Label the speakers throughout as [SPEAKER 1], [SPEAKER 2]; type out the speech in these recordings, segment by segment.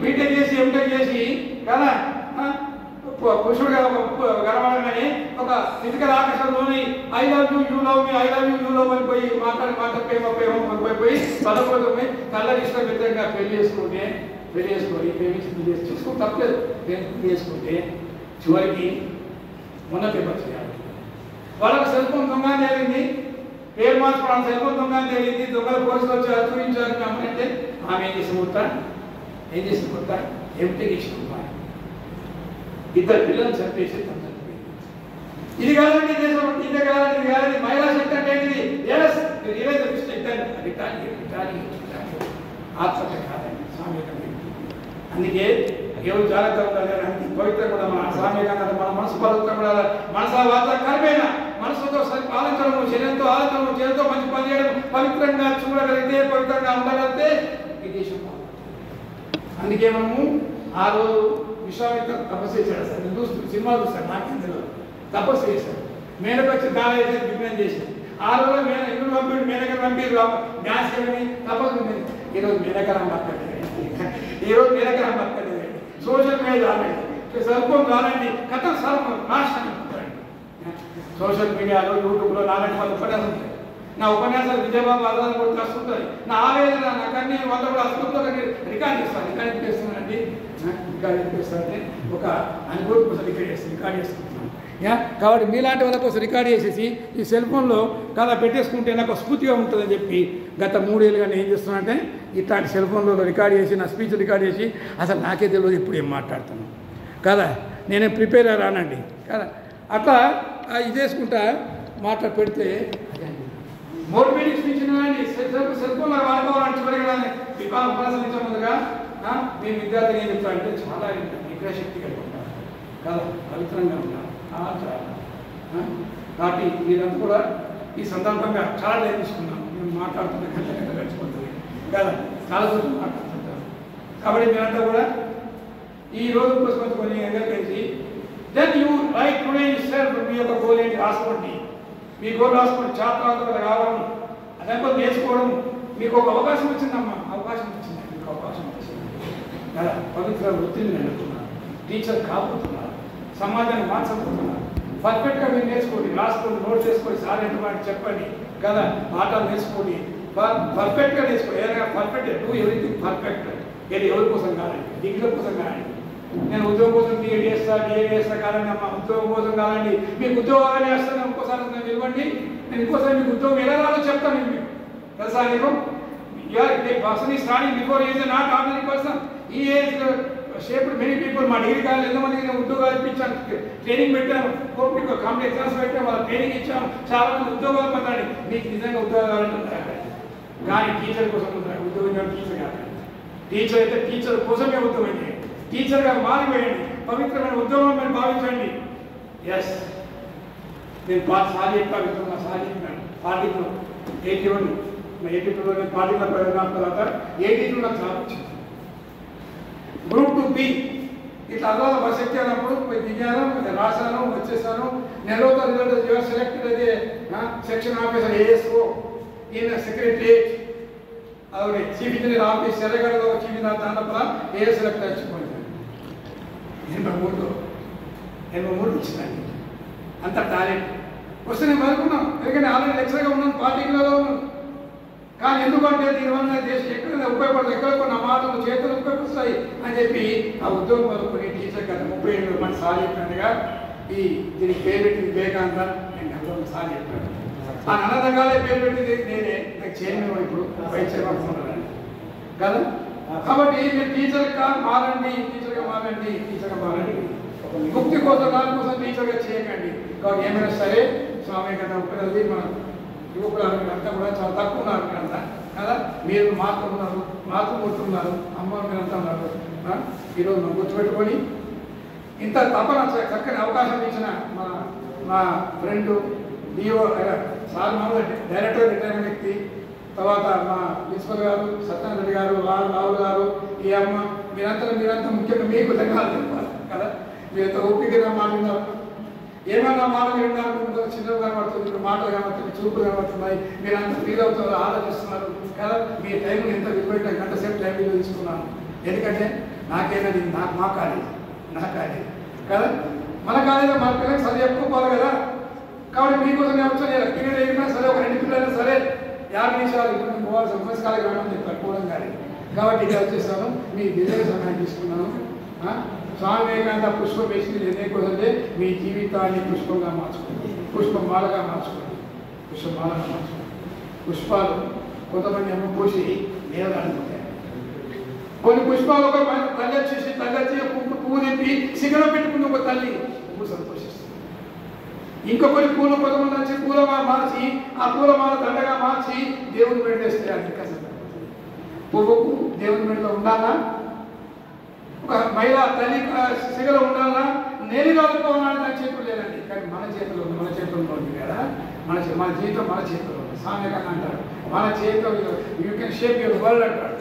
[SPEAKER 1] BTech చేసి MTech చేసి కదా పురుషుడు గడవగానే ఒక ఫిజికల్ ఆకర్షణలోని I love you you love me I love you you love అని పోయి మాట్లాడి ప్రేమ పదకొండు కళ్ళకి ఇష్టం వ్యతిరేకంగా పెళ్లి చేసుకొని ప్రేమించి చూసుకుని తప్పలేదు పెళ్లి చేసుకుంటే చివరికి మొన్న పేపర్ చేయాలి వాళ్ళకి సెల్ ఫోన్ దొంగ తేలింది పేరు మార్చుకోవడం సెల్ ఫోన్ దొంగ తేలింది దొంగల పోలీసులు వచ్చి అర్థించారు అమ్మంటే ఆమె ఏం చేసి కుడతా ఎంటెక్ ఇష్టం ఇద్దరు పిల్లలు చంపేసి ఇది కాదండి దేశం ఇదే కాదండి ఇది కాదండి మహిళా శక్తి అంటే ఆత్మహత్య కాదండి సామ్యకంగా అందుకే ఎవరు జాగ్రత్త ఉండాలి అంత పవిత్రం కూడా మన సామ్యకంగా మన మనసు పవిత్రం కూడా మనసా వార్త కర్మేన మనసుతో ఆలోచనము శరీరంతో ఆలోచనము చేతితో మంచి పని చేయడం పవిత్రంగా చూడగలిగితే పవిత్రంగా ఉండగలిగితే ఈ దేశం అందుకే మనము ఆ రోజు విశ్వామిత్ర తపస్సు చేశాడు సార్ సినిమా చూస్తాడు నాకేం తెలియదు తపస్సు చేశాడు మేనకు వచ్చి దాని వేసి విఘ్నం చేశాడు ఆ రోజు ఎప్పుడు పంపి మేనక పంపి డ్యాన్స్ చేయని తపస్సు ఈరోజు మేనకరం బతకలేదు సోషల్ మీడియా రాలేదు సర్పం రాలండి కథ సర్పం నాశనం సోషల్ మీడియాలో యూట్యూబ్లో నాలాంటి వాళ్ళు ఉపన్యాసం ఉంటాయి నా ఉపన్యాసాలు విజయబాబు అర్థాన్ని కూడా వస్తుంటాయి నా ఆవేదన నాకు అన్ని వాళ్ళ కూడా అస్తంతో రికార్డ్ చేస్తానండి రికార్డ్ చేస్తానంటే ఒక అనుభూతి కోసం రికార్డ్ చేసుకుంటున్నాను కాబట్టి మీలాంటి వాళ్ళ కోసం రికార్డ్ చేసేసి ఈ సెల్ ఫోన్లో కదా పెట్టేసుకుంటే నాకు స్ఫూర్తిగా ఉంటుందని చెప్పి గత 3 ఏళ్ళుగా నేను ఏం చేస్తున్నానంటే ఇట్లాంటి సెల్ ఫోన్లో రికార్డ్ చేసి నా స్పీచ్ రికార్డ్ చేసి అసలు నాకే తెలియదు ఇప్పుడు ఏం మాట్లాడుతున్నాను కదా నేనే ప్రిపేర్ రానండి కదా అట్లా ఇది చేసుకుంటా పెడితే మోటివేటింగ్ స్పీచ్ సెల్ ఫోన్లో వాడుకోవాలని చివరిగానే ఉపన్యాసం ముందుగా మీ విద్యార్థిని ఏం చెప్తారంటే చాలా నిగ్రహశక్తి కలిగి ఉంటారు కదా పవిత్రంగా ఉంటారు కాబట్టి మీరంతా కూడా ఈ సందర్భంగా చాలా నేర్చుకున్నాం మేము మాట్లాడుతున్న గంట గడిచిపోతుంది కదా చాలా రోజులు మాట్లాడుతుంటారు కాబట్టి మీరంతా కూడా ఈ రోజు కోసం కొన్ని engage then you write today self మీ యొక్క గోల్ ఏంటి రాసుకోండి మీ గోల్ రాసుకోండి ఛాత్రాలు కావాలని అదంతా నేర్చుకోవడం మీకు ఒక అవకాశం వచ్చిందమ్మా అవకాశం వచ్చింది మీకు అవకాశం వచ్చింది కదా పవిత్ర వృత్తిని నడుపుతున్నారు టీచర్ కాబోతున్నారు సమాజాన్ని మార్చబోతున్నారు పర్ఫెక్ట్గా మీరు నేర్చుకోండి రాసుకోండి నోట్ చేసుకోండి సార్ ఎంత మాట చెప్పండి కదా పాఠాలు నేర్చుకోండి పర్ఫెక్ట్గా నేర్చుకోండి ఏదైనా పర్ఫెక్ట్ డూ ఎవ్రీథింగ్ పర్ఫెక్ట్ ఏది ఎవరి కోసం కాదండి డిగ్రీల కోసం కాదండి నేను ఉద్యోగం కోసం డిఏ చేస్తా కాదండి అమ్మ ఉద్యోగం కోసం కాదండి మీకు ఉద్యోగాలు వేస్తాను ఇంకోసారి నేను ఇవ్వండి నేను ఇంకోసారి మీకు ఉద్యోగం ఎలా రాలో చెప్తాను మీకు తెలుసా నేను పర్సన్ ఈ starting before age not ordinary person ఈ ఏజ్ షేప్డ్ మెనీ పీపుల్ మా డిగ్రీ కాలేజ్ ఎంతమందికి నేను ఉద్యోగాలు ఇప్పించాను ట్రైనింగ్ పెట్టాను కాంపిటీ ఎగ్జామ్స్ పెట్టాను వాళ్ళ ట్రైనింగ్ ఇచ్చాను చాలా మంది ఉద్యోగాలు పొందండి మీకు నిజంగా ఉద్యోగాలు ఉంటాయి కానీ టీచర్ కోసం ఉద్యోగం టీచర్ కాదు టీచర్ అయితే టీచర్ కోసమే ఉద్యోగం చేయండి టీచర్గా మారిపోయండి పవిత్రమైన ఉద్యోగం మీరు భావించండి ఎస్ నేను సార్ చెప్పాను సార్ చెప్పాను 82 నేను పార్టీలో ప్రయోజనాల తర్వాత 82 నాకు చాలా వచ్చింది గ్రూప్ 2B ఇట్లా అలా బస్ ఎక్కానప్పుడు దిగాను రాశాను వచ్చేసాను నెలలో రిజల్ట్ సెలెక్టెడ్ అయితే సెక్షన్ ఆఫీసర్ ఏఎస్ఓ ఈయన సెక్రటరియట్ ఆవిడ చీఫ్ ఇంజనీర్ ఆఫీస్ ఎర్రగడలో చీఫ్ ఇంజనీర్ దాంట్లో ఏఎస్ సెలెక్ట్ వచ్చిపోయింది 83 వచ్చిందండి అంత టాలెంట్ వస్తే నేను అనుకున్నాం ఎందుకంటే ఆల్రెడీ లెక్చర్గా ఉన్నాను పార్టీలో ఉన్నాను కానీ ఎందుకంటే దీనివల్ల దేశం ఎక్కడ ఉపయోగపడదు ఎక్కడ కొన్ని మాటలు చేతులు ఉపయోగిస్తాయి అని చెప్పి ఆ ఉద్యోగం వదులుకొని టీచర్ కదా 37 మంది సార్ చెప్పినట్టుగా దీనికి పేరు పెట్టింది వివేకానంద నేను అందులో సార్ చెప్పాను ఆ అన్నదంగాలే పేరు పెట్టింది నేనే నాకు చైర్మన్ ఇప్పుడు వైస్ చైర్మన్ ఉన్నాను కదా కాబట్టి మీరు టీచర్గా మారండి టీచర్గా మారండి ముక్తి కోసం దాని కోసం టీచర్గా చేయకండి కాబట్టి ఏమైనా సరే స్వామి కదా ఉపయోగించి మన యువకులు అంతా కూడా చాలా తక్కువ ఉన్నారు మీరంతా కదా మీరు మాతృమూర్తున్నారు అమ్మ మీరంతా ఉన్నారు ఈరోజు మనం గుర్తుపెట్టుకొని ఇంత తపన చక్కని అవకాశం ఇచ్చిన మా ఫ్రెండ్ డిఓ సార్ మామూలు డైరెక్టర్ రిటైర్ వ్యక్తి తర్వాత మా ప్రిన్సిపల్ గారు సత్యనారాయణ రెడ్డి గారు రావులు గారు ఈ అమ్మ మీరంతా ముఖ్యంగా మీకు ధన్యవాదాలు చెప్పాలి కదా మీరంతా ఓపికగా మాట్లాడినారు ఏమన్నా మాటలు వింటారు చిన్నవి కనబడుతుంది ఇప్పుడు మాటలు కనబడుతుంది చూపులు కనబడుతున్నాయి మీరంతా ఫీల్ అవుతున్నారు ఆలోచిస్తున్నారు కదా మీ టైంని ఎంత విలువైన గంట సేపు టైం తీసుకున్నాను ఎందుకంటే నాకేనది మా కాలేజీ కదా, మన కాలేజీలో మన పిల్లలకి చదువు ఎక్కువ పోవాలి కదా. కాబట్టి మీకోసం నేను వచ్చాను. పీరియడ్ అయినా సరే, ఒక 2 పిల్లలైనా సరే 50 నిమిషాలు ఇప్పుడు పోవాల్సి ఉమెన్స్ కాలేజ్ రావడం చెప్పారు పోవడం కానీ. కాబట్టి ఇక్కడ వచ్చేసాను, మీ విజయ సమయం తీసుకున్నాను. స్వామి వివేకానంద పుష్పం వేసి ఎన్నేకోదంటే మీ జీవితాన్ని పుష్పంగా మార్చుకోండి, పుష్పమాలగా మార్చుకోండి, పుష్పమాలగా మార్చుకోండి. పుష్పాలు కొంతమంది ఏమో పోసి నేలనుకుంటాయి. కొన్ని పుష్పాలు ఒక తల్లి వచ్చేసి పువ్వు తెప్పి శిఖరం పెట్టుకుని ఒక తల్లి పువ్వు సంతోషిస్తుంది. ఇంకొకరి పూలు కొంతమంది వచ్చి పూలమాల మార్చి ఆ పూలమాల దండగా మార్చి దేవుని మెడేస్తే అది ఇంకా పువ్వుకు దేవుని మెడలో ఉండాలా, ఒక మహిళ తల్లి శిఖరం ఉండాలా, నేరుగా అనుకోవాలని నా చేతులు లేదండి. కానీ మన చేతిలో ఉంది కదా, మన జీవితం మన చేతిలో ఉంది. సామ్యకంగా అంటారు మన చేతిలో you can shape your world అంటారు,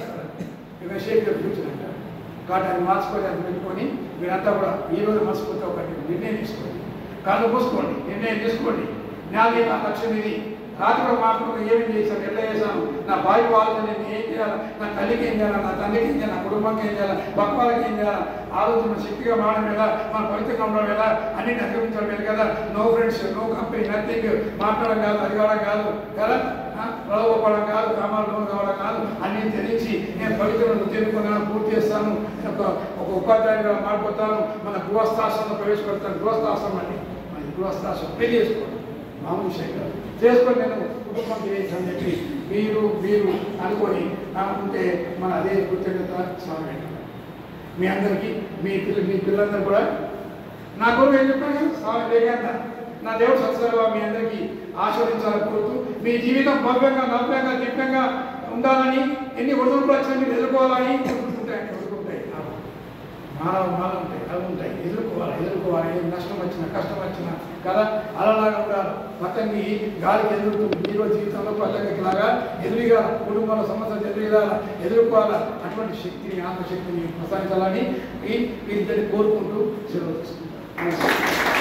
[SPEAKER 1] you can shape your future అంటారు. కాబట్టి అది మార్చుకొని అది పెట్టుకొని మీరంతా కూడా ఈరోజు మనస్ఫూర్తి ఒకటి నిర్ణయం తీసుకోండి, కళ్ళు మూసుకోండి, నిర్ణయం తీసుకోండి. నాది నా లక్ష్యం ఇది. రాత్రి మాత్రం ఏమేమి చేశాను, ఎట్లా చేశాను, నా భార్య వాళ్ళతో నేను ఏం చేయాలి, నా తల్లికి ఏం చేయాలి, నా తండ్రికి ఏం చేయాలి, నా కుటుంబానికి ఏం చేయాలి, పక్క వాళ్ళకి ఏం చేయాలి, ఆలోచన శక్తిగా మారడం ఎలా, మన పవిత్రంగా ఉండడం ఎలా, అన్నింటిని అధిగమించడం లేదు కదా. No friends, no company, nothing. మాట్లాడడం కాదు, అది కావడం కాదు కదా, ప్రలోభపడడం కాదు, కామాలు లోన్ కావడం కాదు. అన్ని తెలిసి నేను పవిత్రను తెలుసుకున్నాను, పూర్తి చేస్తాను, ఒక ఉపాధ్యాయుగా మారిపోతాను, మన గృహస్థాశ్రమంలో ప్రవేశపెడతాను. గృహస్థాశ్రమం అండి, మన గృహస్థాశ్రమం పెళ్లి చేసుకోండి, మామూలు విషయం కాదు. చేసుకొని నేను కుటుంబం చేయొచ్చని చెప్పి మీరు అనుకొని అనుకుంటే మన అదే కృతజ్ఞత స్వామి. మీ అందరికీ మీ పిల్లలందరూ కూడా నా కొరకు ఏం చెప్పాను కదా, స్వామి వివేకానంద నా దేవుడు సత్సర్వ మీ అందరికీ ఆశీర్వదించాలని కోరుతూ మీ జీవితం భవ్యంగా నవ్యంగా దివ్యంగా ఉండాలని, ఎన్ని ఒడుగులు వచ్చినా మీరు ఎదుర్కోవాలని ఉంటాయి మానవ ఉంటాయి, అవి ఉంటాయి, ఎదుర్కోవాలి. నష్టం వచ్చినా కష్టం వచ్చినా కదా అలాగా ఉండాలి. పక్కకి గాలికి ఎదురుతుంది. ఈరోజు జీవితంలో పక్కకి లాగా ఎదురుగా కుటుంబంలో సమస్యలు ఎదుర్కోవాలా. అటువంటి శక్తిని ఆత్మశక్తిని ప్రసాదించాలని వీరిద్దరిని కోరుకుంటూ సెలవు తీసుకుంటాను.